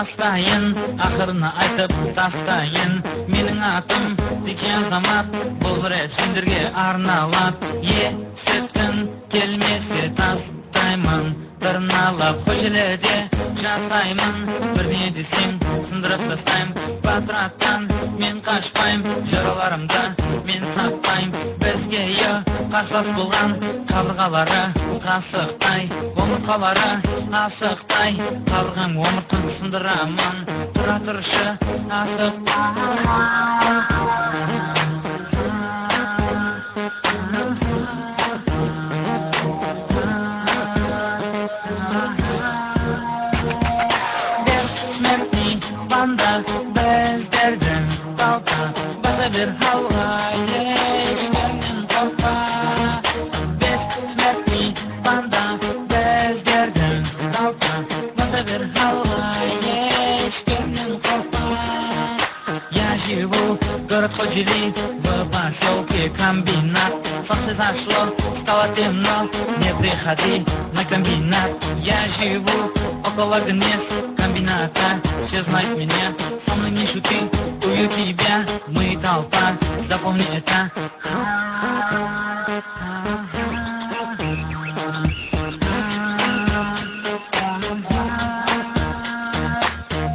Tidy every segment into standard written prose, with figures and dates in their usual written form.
бастайын, ақырына айтып тастайын. Менің атым Зеки Азамат, бұл рет сендерге арналат. Естіткің келмесе тастаймын, тырналап көшелерде жасаймын. Бірдеңе десең сындырып тастайым, батыраттан мен қашпайым, жараларымды мен сатпайым. Бізге қарсылас болған қабырғалары қасықтай, омыртқалары асықтай. Қабырғаң омыртқаң сындырамын, тұра тұршы Бессмертный банда, біздердің қалта, баса бер хауа, ешкімнен қорықпа. Бессмертный банда, біздердің қалта, баса бер хауа, ешкімнен қорықпа. Я живу в город-поселе, в поселке комбинат. Солнце зашло, стало темно, не приходи на комбинат. Я живу около гнезд комбината, все знают меня, со мной не шути, у тебя мы толпа, запомни это.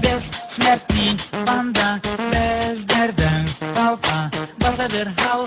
Бессмертный банда, бездердің толпа, баса бер хауа.